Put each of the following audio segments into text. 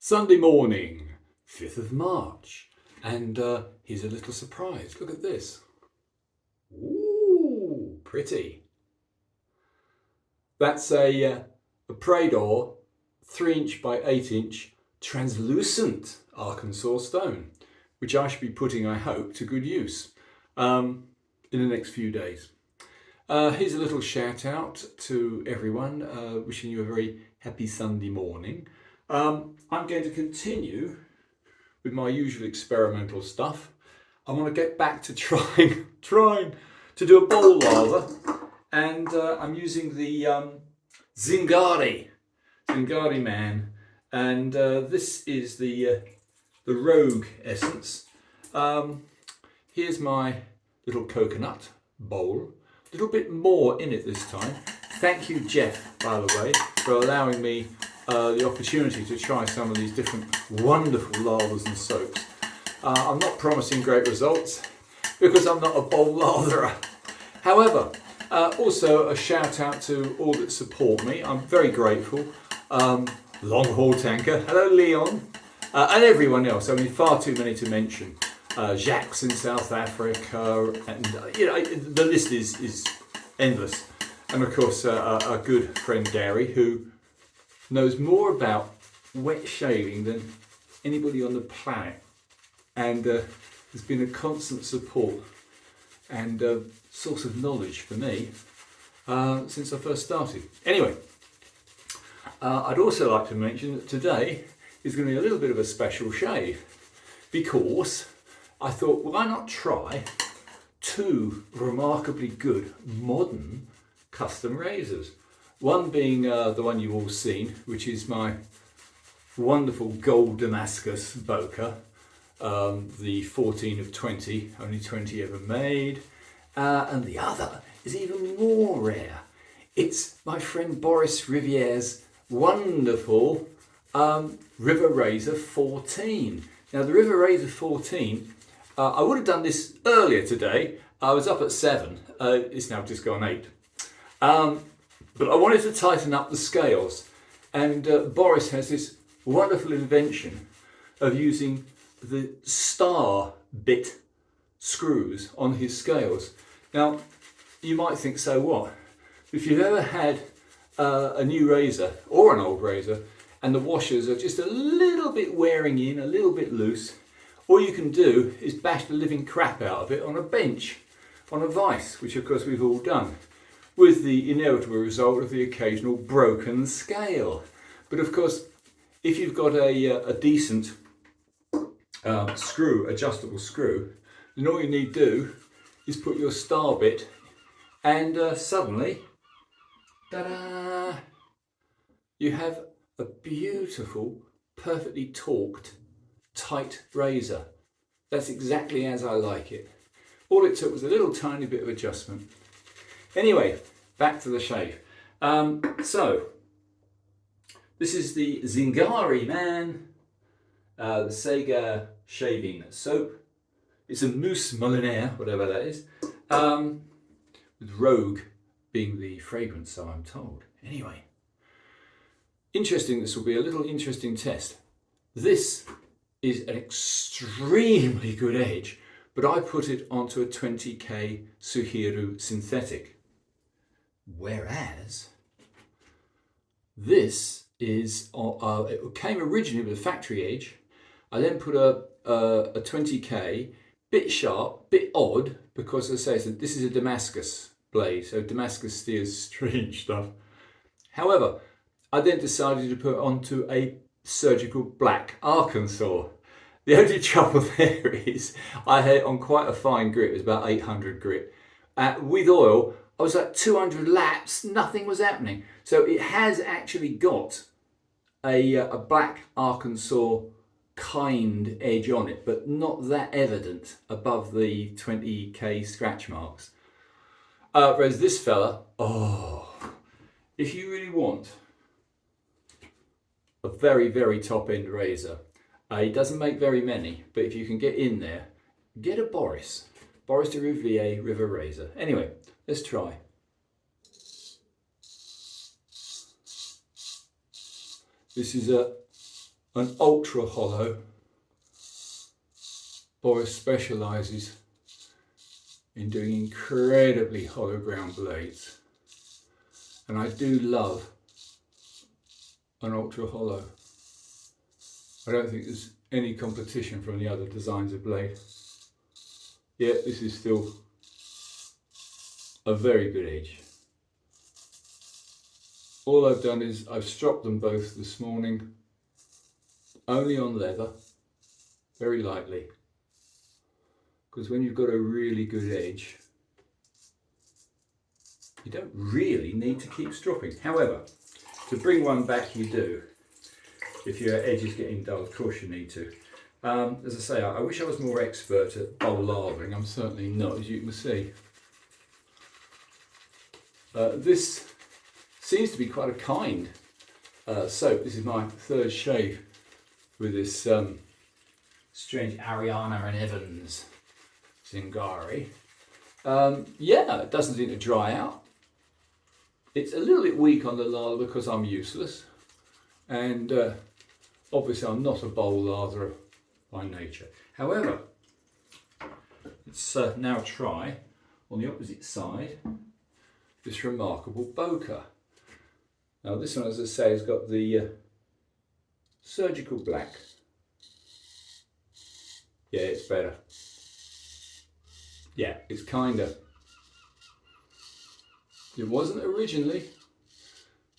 Sunday morning, 5th of March, and here's a little surprise. Look at this. Ooh, pretty. That's a Prador 3" by 8" translucent Arkansas stone, which I should be putting, I hope, to good use in the next few days. Here's a little shout out to everyone, wishing you a very happy Sunday morning. I'm going to continue with my usual experimental stuff. I want to get back to trying to do a bowl lather, and I'm using the Zingari Man, and this is the Rogue essence. Here's my little coconut bowl. A little bit more in it this time. Thank you, Jeff, by the way, for allowing me the opportunity to try some of these different wonderful lathers and soaps. I'm not promising great results because I'm not a bowl latherer. However, also a shout out to all that support me. I'm very grateful. Long Haul Tanker, hello Leon, and everyone else. I mean, far too many to mention. Jacques in South Africa, and the list is endless. And of course, our good friend Gary, who knows more about wet shaving than anybody on the planet, and has been a constant support and source of knowledge for me since I first started. Anyway, I'd also like to mention that today is going to be a little bit of a special shave, because I thought, why not try two remarkably good modern custom razors? One being the one you've all seen, which is my wonderful gold Damascus Boker, the 14 of 20, only 20 ever made. And the other is even more rare. It's my friend Boris Rivier's wonderful RiverRazor14. Now the RiverRazor14, I would have done this earlier today. I was up at 7, it's now just gone 8. But I wanted to tighten up the scales, and Boris has this wonderful invention of using the star bit screws on his scales. Now, you might think, so what? If you've ever had a new razor or an old razor and the washers are just a little bit wearing in, a little bit loose, all you can do is bash the living crap out of it on a bench, on a vise, which of course we've all done, with the inevitable result of the occasional broken scale. But of course, if you've got a decent adjustable screw, then all you need to do is put your star bit, and suddenly, ta-da! You have a beautiful, perfectly torqued, tight razor. That's exactly as I like it. All it took was a little tiny bit of adjustment. Anyway, back to the shave. So, this is the Zingari Man, the Sega shaving soap. It's a mousse molinaire, whatever that is, with Rogue being the fragrance, so I'm told. Anyway, interesting, this will be a little interesting test. This is an extremely good edge, but I put it onto a 20K Suehiro synthetic. Whereas this is, it came originally with a factory edge. I then put a 20K, bit sharp, bit odd, because as I say, this is a Damascus blade, so Damascus steers strange stuff. However, I then decided to put it onto a surgical black Arkansas. The only trouble there is I had it on quite a fine grit, it was about 800 grit. With oil, I was like 200 laps, nothing was happening. So it has actually got a black Arkansas kind edge on it, but not that evident above the 20K scratch marks. Whereas this fella, if you really want a very, very top end razor, he doesn't make very many, but if you can get in there, get a Boris de Riviere RiverRazor. Anyway, let's try. This is a an ultra hollow. Boris specialises in doing incredibly hollow ground blades, and I do love an ultra hollow. I don't think there's any competition from the other designs of blade. Yet this is still a very good edge. All I've done is I've stropped them both this morning, only on leather, very lightly, because when you've got a really good edge, you don't really need to keep stropping. However, to bring one back you do. If your edge is getting dull, of course you need to. As I say, I wish I was more expert at bowl lardering. I'm certainly not, as you can see. This seems to be quite a kind soap. This is my third shave with this strange Ariana and Evans Zingari. Yeah, it doesn't seem to dry out. It's a little bit weak on the lather because I'm useless, and obviously I'm not a bowl latherer by nature. However, let's now try on the opposite side this remarkable Boker. Now this one, as I say, has got the surgical black. Yeah, it's better. Yeah, it's kinder. It wasn't originally.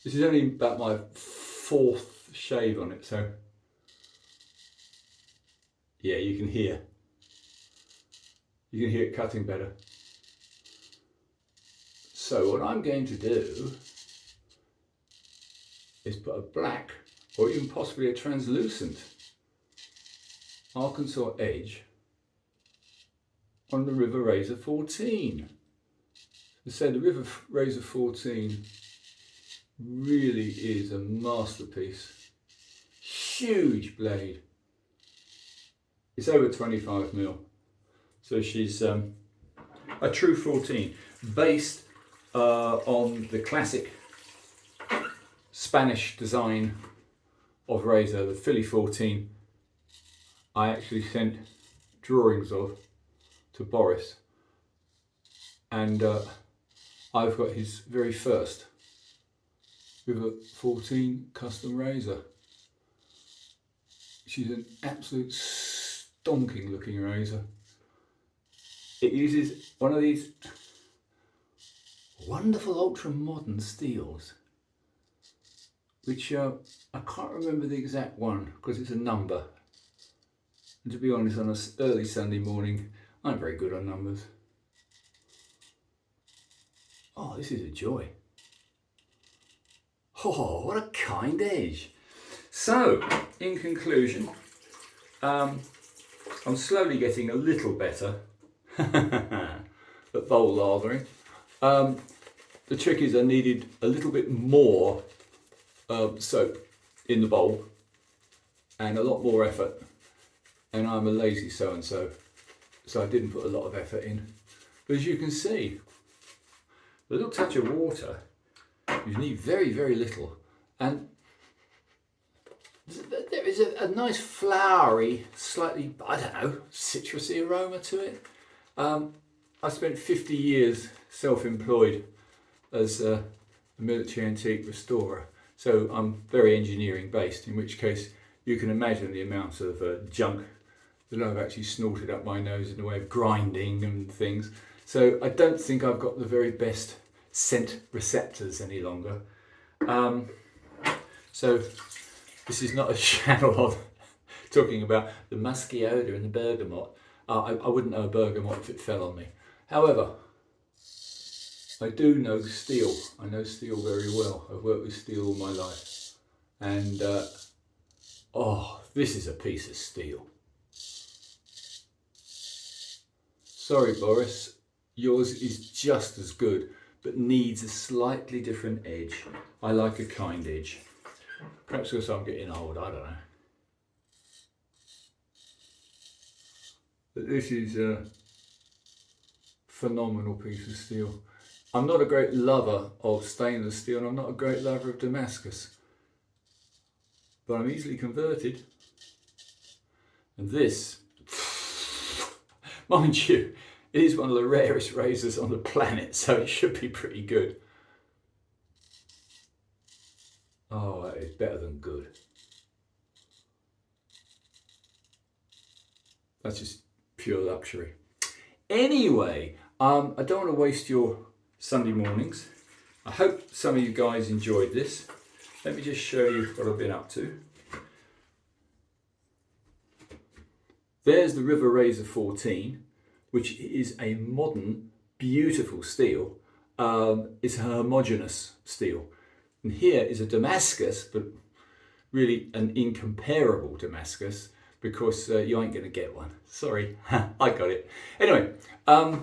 This is only about my fourth shave on it, so yeah, you can hear it cutting better. So what I'm going to do is put a black or even possibly a translucent Arkansas edge on the RiverRazor14. So the RiverRazor14 really is a masterpiece. Huge blade. It's over 25mm. So she's a true 14, based on the classic Spanish design of razor, the Philly 14. I actually sent drawings of to Boris, and I've got his very first River 14 custom razor. She's an absolute stonking looking razor. It uses one of these wonderful ultra modern steels, which I can't remember the exact one because it's a number. And to be honest, on an early Sunday morning, I'm very good on numbers. Oh, this is a joy. Oh, what a kind edge. So, in conclusion, I'm slowly getting a little better at bowl lathering. The trick is I needed a little bit more soap in the bowl and a lot more effort. And I'm a lazy so-and-so, so I didn't put a lot of effort in. But as you can see, a little touch of water, you need very, very little. And there is a nice flowery, slightly, I don't know, citrusy aroma to it. I spent 50 years self-employed as a military antique restorer, so I'm very engineering based, in which case you can imagine the amount of junk that I've actually snorted up my nose in the way of grinding and things. So I don't think I've got the very best scent receptors any longer. So this is not a channel of talking about the musky odour and the bergamot. I wouldn't know a bergamot if it fell on me. However, I do know steel. I know steel very well. I've worked with steel all my life. And oh, this is a piece of steel. Sorry, Boris, yours is just as good, but needs a slightly different edge. I like a kind edge. Perhaps because I'm getting old, I don't know. But this is a phenomenal piece of steel. I'm not a great lover of stainless steel, and I'm not a great lover of Damascus. but I'm easily converted. And this, mind you, it is one of the rarest razors on the planet, so it should be pretty good. Oh, that is better than good. That's just pure luxury. Anyway, I don't want to waste your Sunday mornings. I hope some of you guys enjoyed this. Let me just show you what I've been up to. There's the RiverRazor14, which is a modern, beautiful steel. It's a homogeneous steel. And here is a Damascus, but really an incomparable Damascus, because you ain't going to get one. Sorry, I got it. Anyway, I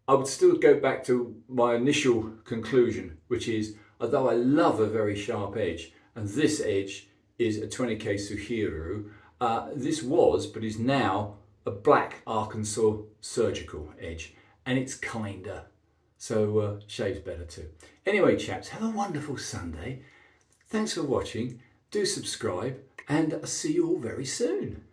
would still go back to my initial conclusion, which is, although I love a very sharp edge, and this edge is a 20K Suehiro, this was, but is now, a black Arkansas surgical edge, and it's kinder, so shaves better too. Anyway, chaps, have a wonderful Sunday. Thanks for watching. Do subscribe, and I'll see you all very soon.